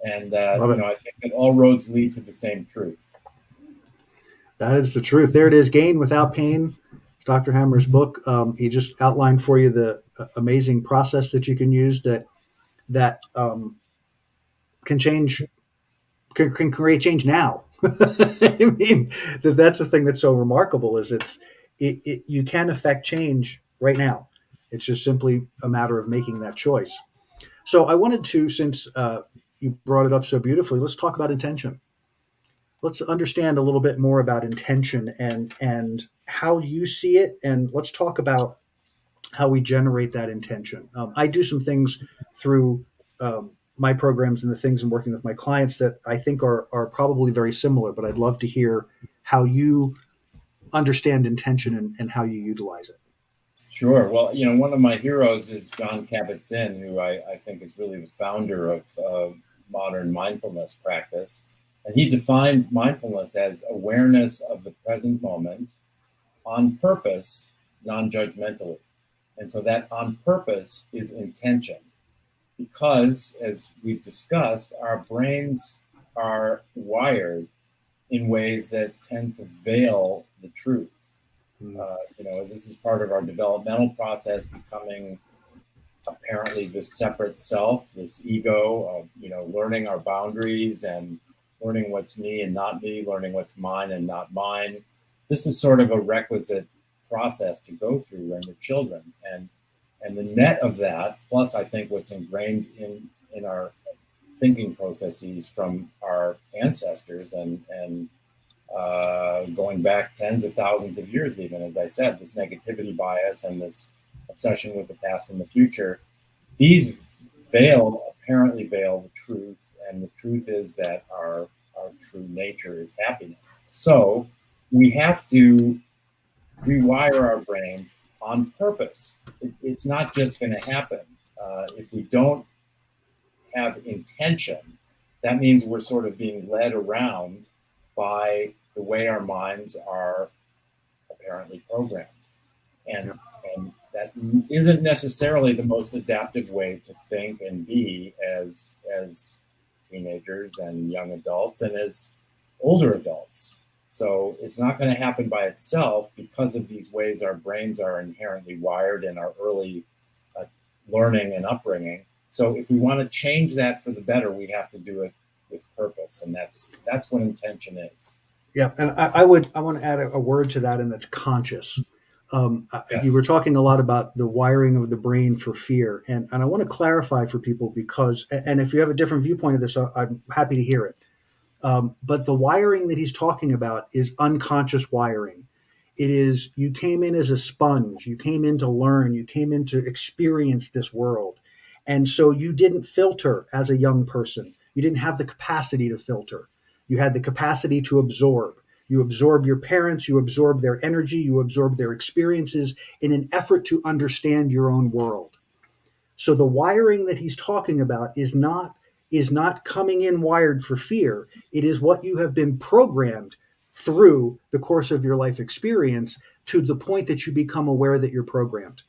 And I think that all roads lead to the same truth. That is the truth. There it is, GAIN Without Pain, Dr. Hammer's book. He just outlined for you the amazing process that you can use that can change, can create change now. I mean, that's the thing that's so remarkable is you can affect change right now. It's just simply a matter of making that choice. So I wanted to, since you brought it up so beautifully, let's talk about intention. Let's understand a little bit more about intention and how you see it, and let's talk about how we generate that intention. I do some things through my programs and the things I'm working with my clients that I think are probably very similar, but I'd love to hear how you understand intention and how you utilize it. Sure. Well, one of my heroes is John Kabat-Zinn, who I think is really the founder of modern mindfulness practice. And he defined mindfulness as awareness of the present moment on purpose, non-judgmentally. And so that on purpose is intention. Because, as we've discussed, our brains are wired in ways that tend to veil the truth. This is part of our developmental process, becoming apparently this separate self, this ego, learning our boundaries and learning what's me and not me, learning what's mine and not mine. This is sort of a requisite process to go through when we're children. And the net of that, plus I think what's ingrained in our thinking processes from our ancestors and going back tens of thousands of years, even, as I said, this negativity bias and this obsession with the past and the future, these apparently veil the truth. And the truth is that our true nature is happiness. So we have to rewire our brains on purpose. It's not just going to happen. If we don't have intention, that means we're sort of being led around by the way our minds are apparently programmed. And that isn't necessarily the most adaptive way to think and be as teenagers and young adults and as older adults. So it's not going to happen by itself because of these ways our brains are inherently wired in our early learning and upbringing. So if we want to change that for the better, we have to do it with purpose, and that's what intention is. Yeah, and I want to add a word to that, and that's conscious. Yes. You were talking a lot about the wiring of the brain for fear, and I want to clarify for people because, and if you have a different viewpoint of this, I'm happy to hear it. But the wiring that he's talking about is unconscious wiring. It is, you came in as a sponge, you came in to learn, you came in to experience this world. And so you didn't filter as a young person. You didn't have the capacity to filter. You had the capacity to absorb. You absorb your parents, you absorb their energy, you absorb their experiences in an effort to understand your own world. So the wiring that he's talking about is not coming in wired for fear. It is what you have been programmed through the course of your life experience to the point that you become aware that you're programmed.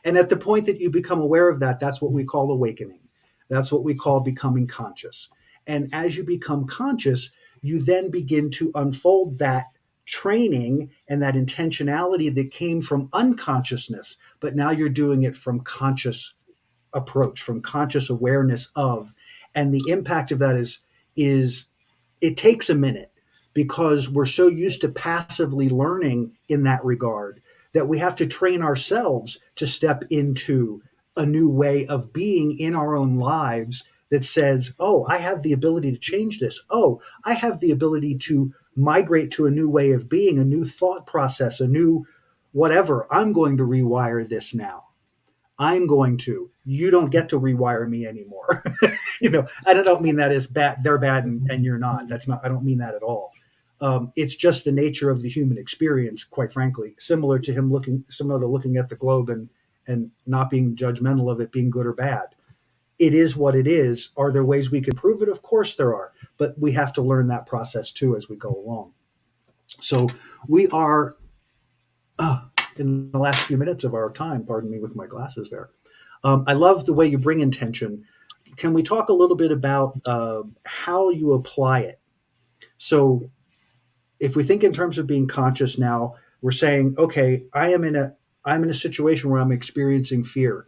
And at the point that you become aware of that, that's what we call awakening. That's what we call becoming conscious. And as you become conscious, you then begin to unfold that training and that intentionality that came from unconsciousness, but now you're doing it from conscious approach, from conscious awareness of. And the impact of that is it takes a minute because we're so used to passively learning in that regard that we have to train ourselves to step into a new way of being in our own lives that says, oh, I have the ability to change this. Oh, I have the ability to migrate to a new way of being, a new thought process, a new whatever. I'm going to rewire this now. You don't get to rewire me anymore. I don't mean that as bad, they're bad and you're not. I don't mean that at all. It's just the nature of the human experience, quite frankly, similar to looking at the globe and not being judgmental of it being good or bad. It is what it is. Are there ways we can prove it? Of course there are, but we have to learn that process too as we go along. So we are in the last few minutes of our time, pardon me with my glasses there. I love the way you bring intention. Can we talk a little bit about how you apply it? So if we think in terms of being conscious now, we're saying, okay, I'm in a situation where I'm experiencing fear.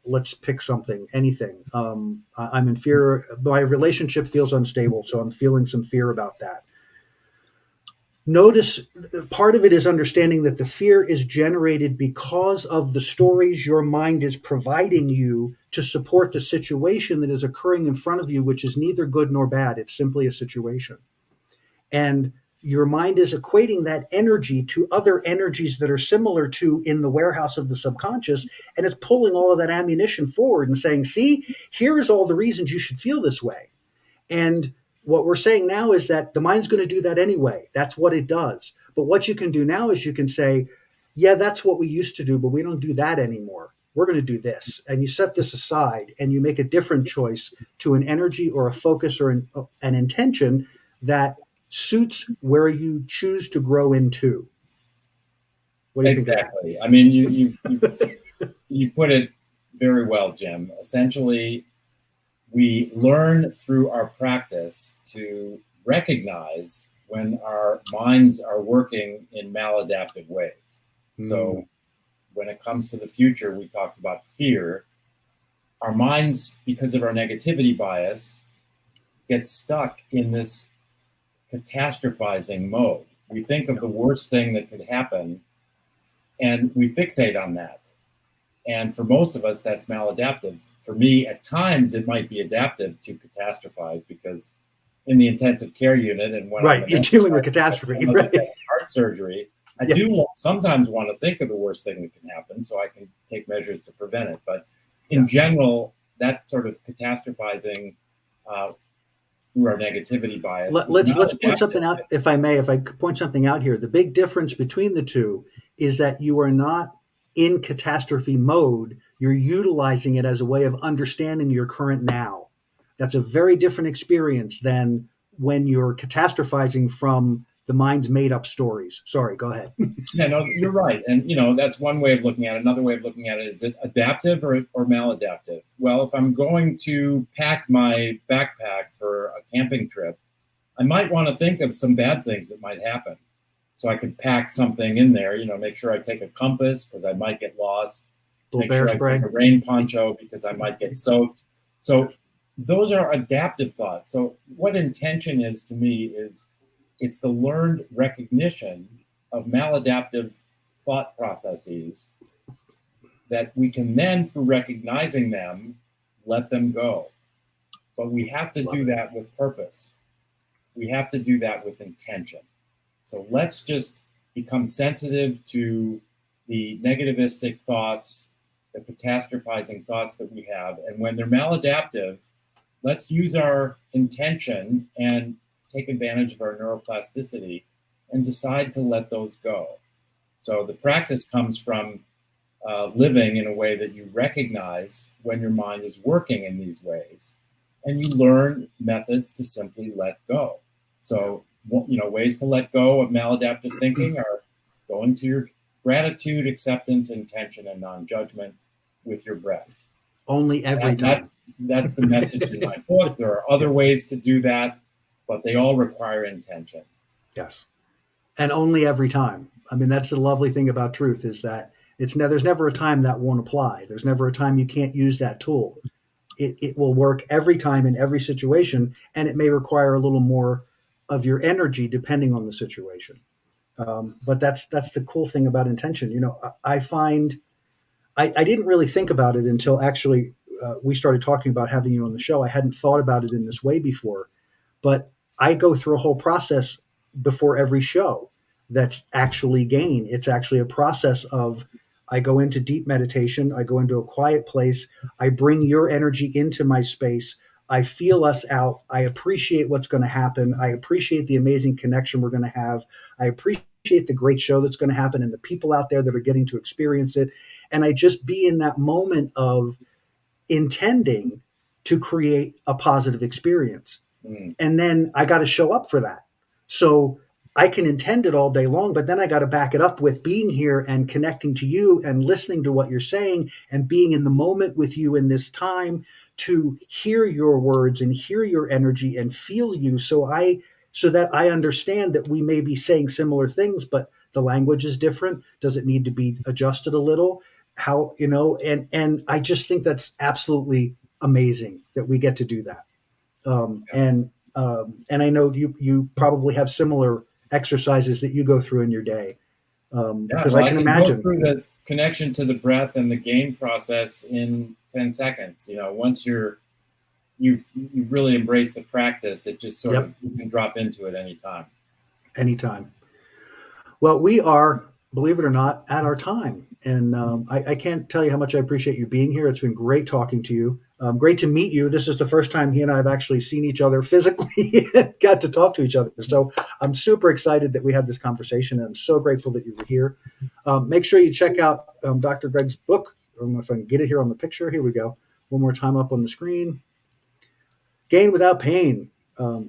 Let's pick something, anything. I'm in fear. My relationship feels unstable, so I'm feeling some fear about that. Notice part of it is understanding that the fear is generated because of the stories your mind is providing you to support the situation that is occurring in front of you, which is neither good nor bad. It's simply a situation. And your mind is equating that energy to other energies that are similar to in the warehouse of the subconscious, and it's pulling all of that ammunition forward and saying, see, here's all the reasons you should feel this way. And what we're saying now is that the mind's going to do that anyway. That's what it does. But what you can do now is you can say, yeah, that's what we used to do, but we don't do that anymore. We're going to do this. And you set this aside and you make a different choice to an energy or a focus or an intention that suits where you choose to grow into. What do you Exactly. I mean, you put it very well, Jim. Essentially, we learn through our practice to recognize when our minds are working in maladaptive ways. So when it comes to the future, we talked about fear. Our minds, because of our negativity bias, get stuck in this catastrophizing mode. We think of the worst thing that could happen and we fixate on that. And for most of us, that's maladaptive. For me, at times, it might be adaptive to catastrophize because in the intensive care unit and when you're dealing with catastrophe, right? Heart surgery, I do sometimes want to think of the worst thing that can happen so I can take measures to prevent it. But in general, that sort of catastrophizing through our negativity bias. Let's point something out, if I may. If I could point something out here, the big difference between the two is that you are not in catastrophe mode. You're utilizing it as a way of understanding your current now. That's a very different experience than when you're catastrophizing from the mind's made up stories. Sorry, go ahead. Yeah, no, you're right. And, that's one way of looking at it. Another way of looking at it, is it adaptive or maladaptive? Well, if I'm going to pack my backpack for a camping trip, I might want to think of some bad things that might happen. So I could pack something in there, make sure I take a compass because I might get lost. Make sure I take a rain poncho because I might get soaked. So those are adaptive thoughts. So what intention is to me is it's the learned recognition of maladaptive thought processes that we can then, through recognizing them, let them go. But we have to do that with purpose. We have to do that with intention. So let's just become sensitive to the negativistic thoughts, the catastrophizing thoughts that we have. And when they're maladaptive, let's use our intention and take advantage of our neuroplasticity and decide to let those go. So the practice comes from living in a way that you recognize when your mind is working in these ways, and you learn methods to simply let go. So, ways to let go of maladaptive thinking are going to your gratitude, acceptance, intention, and non-judgment with your breath. Only every time. That's the message in my book. There are other ways to do that, but they all require intention. Yes. And only every time. I mean, that's the lovely thing about truth, is that there's never a time that won't apply. There's never a time you can't use that tool. It will work every time in every situation, and it may require a little more of your energy depending on the situation. But that's the cool thing about intention. I find I didn't really think about it until actually we started talking about having you on the show. I hadn't thought about it in this way before, but I go through a whole process before every show that's actually gain. It's actually a process of, I go into deep meditation, I go into a quiet place, I bring your energy into my space, I feel us out, I appreciate what's going to happen, I appreciate the amazing connection we're going to have, I appreciate the great show that's going to happen and the people out there that are getting to experience it. And I just be in that moment of intending to create a positive experience. And then I got to show up for that. So I can intend it all day long, but then I got to back it up with being here and connecting to you and listening to what you're saying and being in the moment with you in this time to hear your words and hear your energy and feel you. So that I understand that we may be saying similar things, but the language is different. Does it need to be adjusted a little? How, and I just think that's absolutely amazing that we get to do that. And I know you probably have similar exercises that you go through in your day. Because I can imagine. Go through the connection to the breath and the gain process in 10 seconds. Once you've really embraced the practice, it just sort of, you can drop into it anytime. Anytime. Well, we are, believe it or not, at our time. And I can't tell you how much I appreciate you being here. It's been great talking to you. Great to meet you. This is the first time he and I have actually seen each other physically and got to talk to each other. So I'm super excited that we had this conversation, and I'm so grateful that you were here. Make sure you check out Dr. Greg's book. I don't know if I can get it here on the picture. Here we go. One more time up on the screen. Gain Without Pain.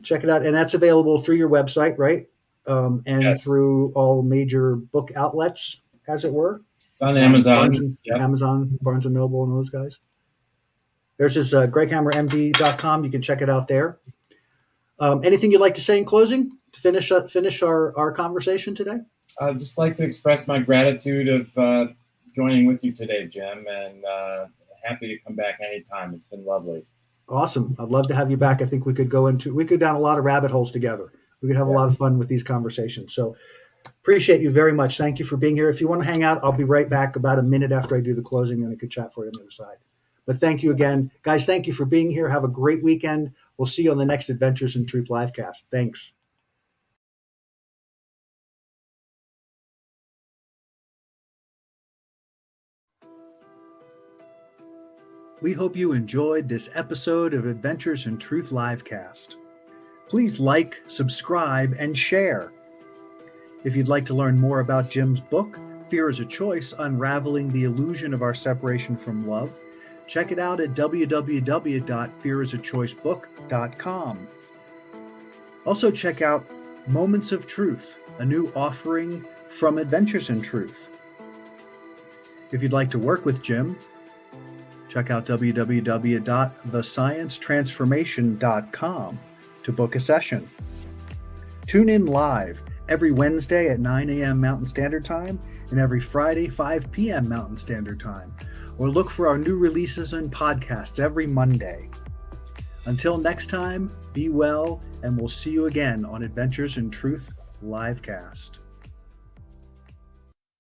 Check it out. And that's available through your website, right? And through all major book outlets, as it were. It's on Amazon. Amazon, Barnes & Noble, and those guys. There's his greghammermd.com. You can check it out there. Anything you'd like to say in closing to finish our conversation today? I'd just like to express my gratitude of joining with you today, Jim, and happy to come back anytime. It's been lovely. Awesome. I'd love to have you back. I think we could go down a lot of rabbit holes together. We could have a lot of fun with these conversations. So appreciate you very much. Thank you for being here. If you want to hang out, I'll be right back about a minute after I do the closing, and I could chat for you on the other side. But thank you again. Guys, thank you for being here. Have a great weekend. We'll see you on the next Adventures in Truth livecast. Thanks. We hope you enjoyed this episode of Adventures in Truth livecast. Please like, subscribe, and share. If you'd like to learn more about Jim's book, Fear is a Choice, Unraveling the Illusion of Our Separation from Love, check it out at www.fearisachoicebook.com. Also check out Moments of Truth, a new offering from Adventures in Truth. If you'd like to work with Jim, check out www.thesciencetransformation.com to book a session. Tune in live every Wednesday at 9 a.m. Mountain Standard Time and every Friday, 5 p.m. Mountain Standard Time, or look for our new releases and podcasts every Monday. Until next time, be well, and we'll see you again on Adventures in Truth Livecast.